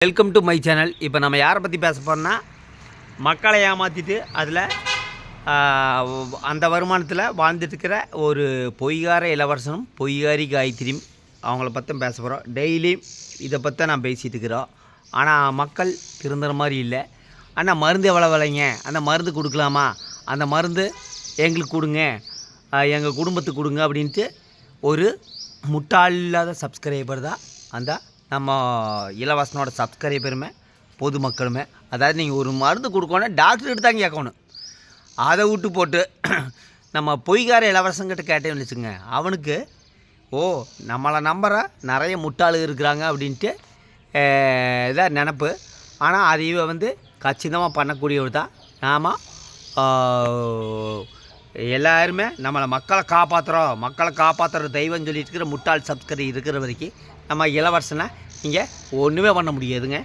Welcome to my channel. இப்போ நம்ம யாரை பற்றி பேச போகிறோம்னா, மக்களை ஏமாற்றிட்டு அதில் அந்த வருமானத்தில் வாழ்ந்துட்டுருக்கிற ஒரு பொய்கார இளவரசனும் பொய்காரி காயத்ரியும் அவங்கள பற்றி பேச போகிறோம். டெய்லியும் இதை பற்றி நான் பேசிகிட்டு இருக்கிறோம். ஆனால் மக்கள் திருந்துற மாதிரி இல்லை. ஆனால் மருந்து எவ்வளோ விலைங்க, அந்த மருந்து கொடுக்கலாமா, அந்த மருந்து எங்களுக்கு கொடுங்க, எங்கள் குடும்பத்துக்கு கொடுங்க அப்படின்ட்டு ஒரு முட்டாள் இல்லாத சப்ஸ்கிரைபர் தான் அந்த நம்ம இலவசனோட சப்ஸ்கிரைபருமே பொதுமக்களுமே. அதாவது நீங்கள் ஒரு மருந்து கொடுக்கணும், டாக்டர்கிட்ட தான் கேட்கணும். அதை விட்டு போட்டு நம்ம பொய்கார இளவரசங்கிட்ட கேட்டேன்னு வச்சுங்க, அவனுக்கு நம்மளை நம்புகிற நிறைய முட்டாளு இருக்கிறாங்க அப்படின்ட்டு இதான் நினப்பு. ஆனால் அதை கச்சிதமாக பண்ணக்கூடியவர் தான் நாம் எல்லாருமே. நம்மளை மக்களை காப்பாற்றுற தெய்வம் சொல்லிட்டு இருக்கிற முட்டாள் சப்ஸ்கிரைபர் இருக்கிற வரைக்கும் நம்ம இளவரசனை இங்கே ஒன்றுமே பண்ண முடியாதுங்க.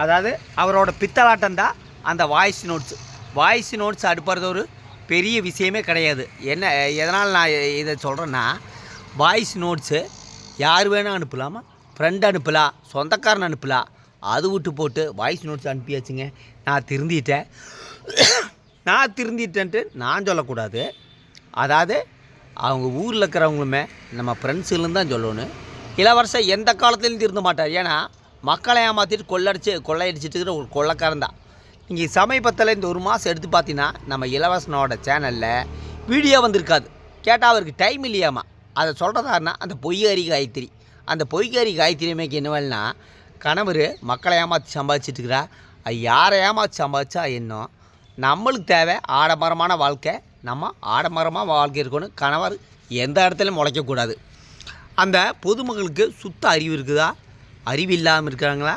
அதாவது அவரோட பித்தலாட்டம் தான் அந்த வாய்ஸ் நோட்ஸ் அடுப்புறது ஒரு பெரிய விஷயமே கிடையாது. எதனால் நான் இதை சொல்கிறேன்னா, வாய்ஸ் நோட்ஸு யார் வேணால் அனுப்பலாமா, ஃப்ரெண்ட் அனுப்பலாம், சொந்தக்காரன் அனுப்பலாம். அது விட்டு போட்டு வாய்ஸ் நோட்ஸ் அனுப்பியாச்சுங்க. நான் திருந்திட்டேன்ட்டு நான் சொல்லக்கூடாது. அதாவது அவங்க ஊரில் இருக்கிறவங்களுமே நம்ம ஃப்ரெண்ட்ஸுலேருந்து தான் சொல்லணும். இளவரசன் எந்த காலத்துலேயும் திருந்த மாட்டார். ஏன்னா மக்களை ஏமாற்றிட்டு கொள்ளையடிச்சிட்டு இருக்கிற ஒரு கொள்ளைக்காரன் தான். நீங்கள் சமீபத்தில் இந்த ஒரு மாதம் எடுத்து பார்த்தீங்கன்னா நம்ம இளவரசனோட சேனலில் வீடியோ வந்திருக்காது. கேட்டால் அவருக்கு டைம் இல்லையாமா. அதை சொல்கிறதாருன்னா அந்த பொய்காரி காயத்ரியுமேக்கு என்ன வேலைன்னா, கணவர் மக்களை ஏமாற்றி சம்பாதிச்சிட்டு இருக்கிறா. அது யாரை ஏமாற்றி சம்பாதிச்சா என்ன, நம்மளுக்கு தேவை ஆடம்பரமான வாழ்க்கை. நம்ம ஆடம்பரமாக வாழ்க்கை இருக்கணும். கணவர் எந்த இடத்துலையும் முளைக்கக்கூடாது. அந்த பொதுமக்களுக்கு சுத்த அறிவு இருக்குதா, அறிவு இல்லாமல் இருக்கிறாங்களா,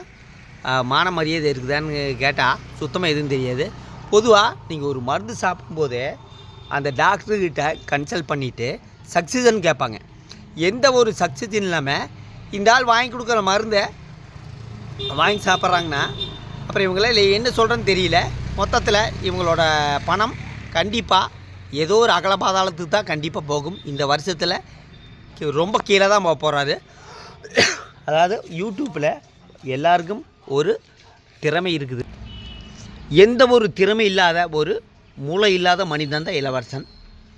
மான மரியாதை இருக்குதான்னு கேட்டால் சுத்தமாக எதுவும் தெரியாது. பொதுவாக நீங்கள் ஒரு மருந்து சாப்பிடும்போதே அந்த டாக்டர்கிட்ட கன்சல்ட் பண்ணிவிட்டு சக்சிஜன் கேட்பாங்க. எந்த ஒரு சக்சிஜன் இல்லாமல் இந்த ஆள் வாங்கி கொடுக்குற மருந்தை வாங்கி சாப்பிட்றாங்கன்னா அப்புறம் இவங்களாம் என்ன சொல்கிறேன்னு தெரியல. மொத்தத்தில் இவங்களோட பணம் கண்டிப்பாக ஏதோ ஒரு அகலபாதாளத்துக்கு தான் கண்டிப்பாக போகும். இந்த வருஷத்தில் ரொம்ப கீழே தான் போகிறாரு. அதாவது யூடியூப்பில் எல்லாருக்கும் ஒரு திறமை இருக்குது. எந்த ஒரு திறமை இல்லாத ஒரு மூளை இல்லாத மனிதன் தான் இளவரசன்.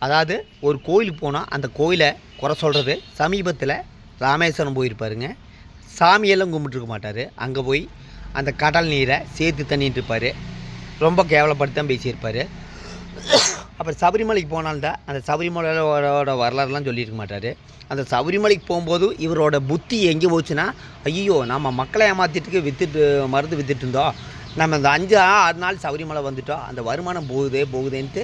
அதாவது ஒரு கோயிலுக்கு போனால் அந்த கோயிலை குறை சொல்கிறது. சமீபத்தில் ராமேஸ்வரம் போயிருப்பாருங்க. சாமியெல்லாம் கும்பிட்டுருக்க மாட்டார். அங்கே போய் அந்த கடல் நீரை சேர்த்து தண்ணிட்டு இருப்பார். ரொம்ப கேவலப்படுத்தி தான் பேசியிருப்பார். அப்புறம் சபரிமலைக்கு போனால்தான் அந்த சபரிமலையோட வரலாறுலாம் சொல்லியிருக்க மாட்டார். அந்த சபரிமலைக்கு போகும்போது இவரோட புத்தி எங்கே போச்சுன்னா, ஐயோ நம்ம மக்களை ஏமாற்றிட்டு மருந்து விற்றுட்டு இருந்தோம், நம்ம இந்த 5-6 நாள் சபரிமலை வந்துட்டோம், அந்த வருமானம் போகுதேன்ட்டு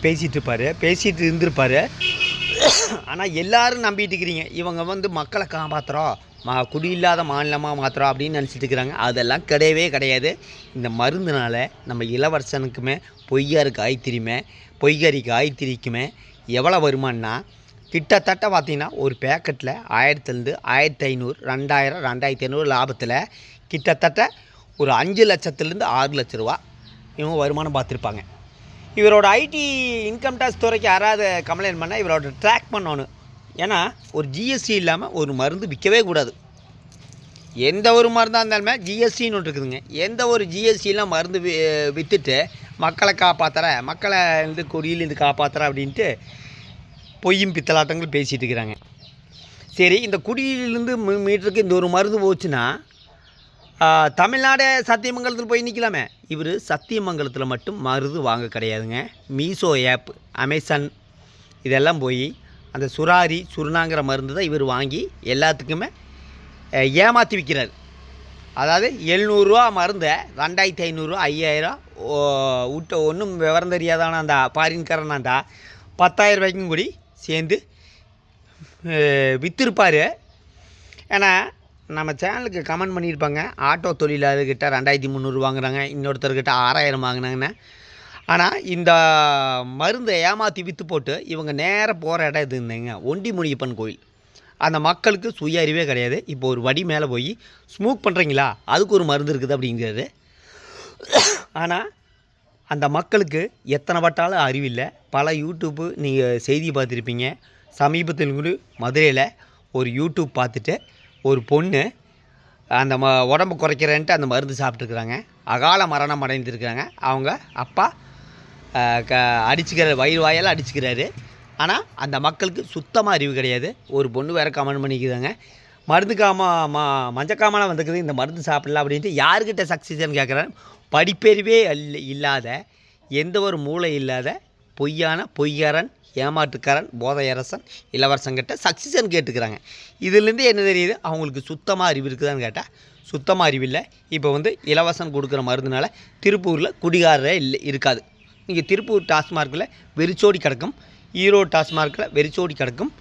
பேசிகிட்டு இருந்திருப்பார். ஆனால் எல்லோரும் நம்பிட்டு இருக்கிறீங்க இவங்க மக்களை காப்பாற்றுறோம், குடியில்லாத மாநிலமாக மாற்றுறோம் அப்படின்னு நினச்சிட்டு இருக்கிறாங்க. அதெல்லாம் கிடையவே கிடையாது. இந்த மருந்துனால் நம்ம இளவரசனுக்குமே பொய்காரி காயத்ரிக்குமே எவ்வளோ வருமானம்னா, கிட்டத்தட்ட பார்த்திங்கன்னா ஒரு பேக்கெட்டில் 1000 1500 2000 2500 லாபத்தில் கிட்டத்தட்ட ஒரு 5 லட்சத்துலேருந்து 6 லட்ச ரூபா இவங்க வருமானம் பார்த்துருப்பாங்க. இவரோட ஐடி இன்கம் டேக்ஸ் துறைக்கு யாராவது கம்ப்ளைண்ட் பண்ணால் இவரோட ட்ராக் பண்ணணும். ஏன்னா ஒரு ஜிஎஸ்டி இல்லாமல் ஒரு மருந்து விற்கவே கூடாது. எந்த ஒரு மருந்தாக இருந்தாலுமே ஜிஎஸ்டின்னு ஒன்று இருக்குதுங்க. எந்த ஒரு ஜிஎஸ்டிலாம் மருந்து விற்றுட்டு மக்களை குடியிலேருந்து காப்பாற்றுறேன் அப்படின்ட்டு பொய்யும் பித்தலாட்டங்கள் பேசிகிட்டு இருக்கிறாங்க. சரி, இந்த குடியிலேருந்து மீட்டருக்கு இந்த ஒரு மருந்து போச்சுன்னா தமிழ்நாடு சத்தியமங்கலத்தில் போய் நிற்கலாமே. இவர் சத்தியமங்கலத்தில் மட்டும் மருந்து வாங்க கிடையாதுங்க. மீஷோ ஆப், அமேசான் இதெல்லாம் போய் அந்த சுருணாங்கிற மருந்து தான் இவர் வாங்கி எல்லாத்துக்குமே ஏமாற்றி விற்கிறார். அதாவது 700 ரூபா மருந்தை 2500 5000 விட்ட ஒன்றும் விவரம் தெரியாதான அந்த பாரின்காரனாண்டா 10,000 ரூபாய்க்கும் கூடி சேர்ந்து விற்றுருப்பார். ஏன்னா நம்ம சேனலுக்கு கமெண்ட் பண்ணியிருப்பாங்க, ஆட்டோ தொழிலாளர்கிட்ட 2300 வாங்குறாங்க, இன்னொருத்தர்கிட்ட 6000 வாங்கினாங்கன்னு. ஆனால் இந்த மருந்தை ஏமாற்றி விற்று போட்டு இவங்க நேராக போகிற இடம் இது இருந்தேங்க, ஒண்டி முனியப்பன் கோயில். அந்த மக்களுக்கு சுய அறிவே கிடையாது. இப்போ ஒரு வடி மேலே போய் ஸ்மோக் பண்ணுறீங்களா, அதுக்கு ஒரு மருந்து இருக்குது அப்படிங்கிறது. ஆனால் அந்த மக்களுக்கு எத்தனை பட்டாலும் அறிவில்லை. பல யூடியூப்பு நீங்கள் செய்தி பார்த்துருப்பீங்க. சமீபத்தில் கூட மதுரையில் ஒரு யூடியூப் பார்த்துட்டு ஒரு பொண்ணு அந்த உடம்பு குறைக்கிறேன்ட்டு அந்த மருந்து சாப்பிட்ருக்குறாங்க. அகால மரணம் அடைந்திருக்கிறாங்க. அவங்க அப்பா அடிச்சுக்கிற வயிறு வாயெல்லாம் அடிச்சுக்கிறாரு. ஆனால் அந்த மக்களுக்கு சுத்தமாக அறிவு கிடையாது. ஒரு பொண்ணு வேறு கமெண்ட் பண்ணிக்கிறாங்க, மருந்து மஞ்சக்காமலாம் வந்துருக்குது, இந்த மருந்து சாப்பிடலாம் அப்படின்ட்டு. யாருக்கிட்ட சக்ஸஸ்ன்னு கேட்குறேன். படிப்பறிவே இல்லாத, எந்த ஒரு மூளை இல்லாத பொய்யாரன் ஏமாற்றுக்காரன் போதையரசன் இளவரசங்கிட்ட சக்ஸஸ்ன்னு கேட்டுக்கிறாங்க. இதுலேருந்து என்ன தெரியுது, அவங்களுக்கு சுத்தமாக அறிவு இருக்குதான்னு கேட்டால் சுத்தமாக அறிவில்லை. இப்போ இலவசம் கொடுக்குற மருந்துனால திருப்பூரில் குடிகாரரே இருக்காது. இங்கே திருப்பூர் டாஸ்மார்க்கில் வெறிச்சோடி கிடக்கும், ஈரோடு டாஸ்மார்க்கில் வெறிச்சோடி கிடக்கும்,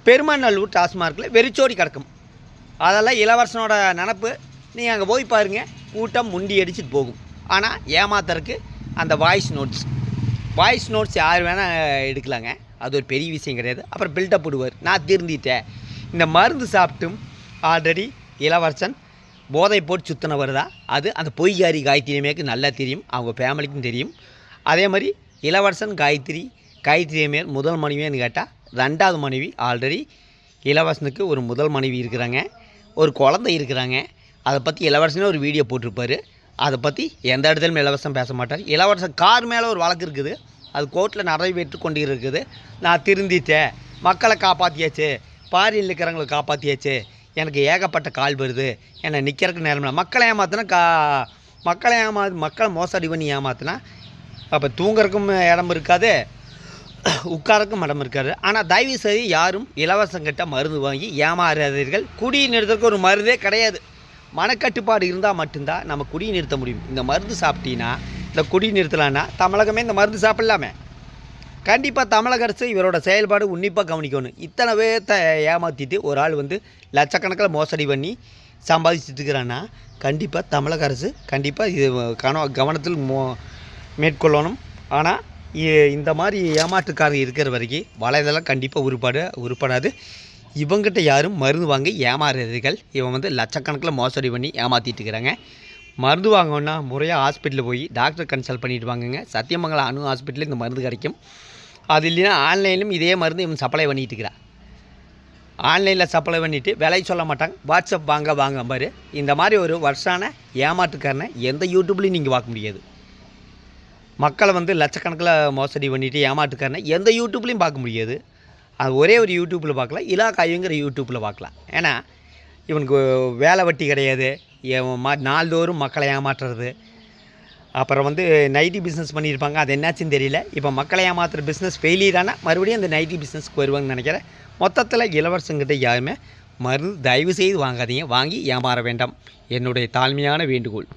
பெருமநல்லூர் டாஸ்மார்க்கில் வெறிச்சோடி கிடக்கும். அதெல்லாம் இளவரசனோட நினப்பு. நீங்கள் அங்கே போய் பாருங்கள், கூட்டம் முண்டி அடிச்சுட்டு போகும். ஆனால் ஏமாத்துறதுக்கு அந்த வாய்ஸ் நோட்ஸ் யார் வேணால் எடுக்கலாங்க, அது ஒரு பெரிய விஷயம் கிடையாது. அப்புறம் பில்டப் விடுவார், நான் திருந்திட்டேன். இந்த மருந்து சாப்பிட்டும் ஆல்ரெடி இளவரசன் போதை போட்டு சுத்தினவர் தான். அது அந்த பொய்யாரி காயத்ரியமேக்கு நல்லா தெரியும், அவங்க ஃபேமிலிக்கும் தெரியும். அதே மாதிரி இளவரசன் காயத்ரியமேர் முதல் மனைவின்னு கேட்டால் 2வது மனைவி. ஆல்ரெடி இளவரசனுக்கு ஒரு முதல் மனைவி இருக்கிறாங்க, ஒரு குழந்தை இருக்கிறாங்க. அதை பற்றி இளவரசனே ஒரு வீடியோ போட்டிருப்பார். அதை பற்றி எந்த இடத்துலையும் இளவரசன் பேச மாட்டார். இளவரசன் கார் மேலே ஒரு வழக்கு இருக்குது, அது கோர்ட்டில் நிறைவேற்று கொண்டு இருக்குது. நான் திருந்திட்டேன், மக்களை காப்பாற்றியாச்சு, பாரியில் இருக்கிறவங்களை காப்பாற்றியாச்சு, எனக்கு ஏகப்பட்ட கால் வருது, என்னை நிற்கிறதுக்கு நேரம் இல்லை. மக்களை ஏமாத்தினா மக்களை மோசடி பண்ணி ஏமாத்தினா அப்போ தூங்குறதுக்கும் இடம் இருக்காது, உட்காரக்கும் இடம் இருக்காது. ஆனால் தயவு செய்து யாரும் இலவசங்கிட்ட மருந்து வாங்கி ஏமாறாதீர்கள். குடி நிறுத்தறதுக்கு ஒரு மருந்தே கிடையாது. மனக்கட்டுப்பாடு இருந்தால் மட்டும்தான் நம்ம குடி நிறுத்த முடியும். இந்த மருந்து சாப்பிட்டீங்கன்னா, இந்த குடி நிறுத்தலான்னா தமிழகமே இந்த மருந்து சாப்பிடலாமே. கண்டிப்பாக தமிழக அரசு இவரோட செயல்பாடு உன்னிப்பாக கவனிக்கணும். இத்தனை பேர்த்த ஏமாற்றிட்டு ஒரு ஆள் லட்சக்கணக்கில் மோசடி பண்ணி சம்பாதிச்சுட்டு இருக்கிறான்னா கண்டிப்பாக தமிழக அரசு கண்டிப்பாக இது கவனத்தில் மேற்கொள்ளணும். ஆனால் இந்த மாதிரி ஏமாற்றுக்காரங்க இருக்கிற வரைக்கும் வலைதளம் கண்டிப்பாக உருப்படாது. இவங்ககிட்ட யாரும் மருந்து வாங்கி ஏமாறுறீர்கள். இவன் லட்சக்கணக்கில் மோசடி பண்ணி ஏமாற்றிட்டு இருக்கிறாங்க. மருந்து வாங்கணுன்னா முறையாக ஹாஸ்பிட்டலில் போய் டாக்டர் கன்சல்ட் பண்ணிட்டு வாங்குங்க. சத்தியமங்கலம் அணு ஹாஸ்பிட்டலில் இந்த மருந்து கிடைக்கும். அது இல்லைன்னா ஆன்லைன்லையும் இதே மருந்து இவன் சப்ளை பண்ணிகிட்டு இருக்கிறான். ஆன்லைனில் சப்ளை பண்ணிவிட்டு விலை சொல்ல மாட்டாங்க, வாட்ஸ்அப் வாங்க பாரு. இந்த மாதிரி ஒரு வருஷான ஏமாற்றுக்காரனை எந்த யூடியூப்லையும் நீங்கள் பார்க்க முடியாது. மக்களை லட்சக்கணக்கில் மோசடி பண்ணிவிட்டு ஏமாற்றுக்காரனை எந்த யூடியூப்லையும் பார்க்க முடியாது. அது ஒரே ஒரு யூடியூப்பில் பார்க்கலாம், இலாக்காயுங்கிற யூடியூப்பில் பார்க்கலாம். ஏன்னா இவனுக்கு வேலை வட்டி கிடையாது, நாள்தோறும் மக்களை ஏமாற்றுறது. அப்புறம் நைட்டி பிஸ்னஸ் பண்ணியிருப்பாங்க, அது என்னாச்சுன்னு தெரியல. இப்போ மக்களை ஏமாத்துகிற பிஸ்னஸ் ஃபெயிலியரானா மறுபடியும் அந்த நைட்டி பிஸ்னஸ்க்கு வருவாங்கன்னு நினைக்கிறேன். மொத்தத்தில் இளவரசங்கிட்ட யாருமே மருந்து தயவு செய்து வாங்காதீங்க, வாங்கி ஏமாற வேண்டாம். என்னுடைய தாழ்மையான வேண்டுகோள்.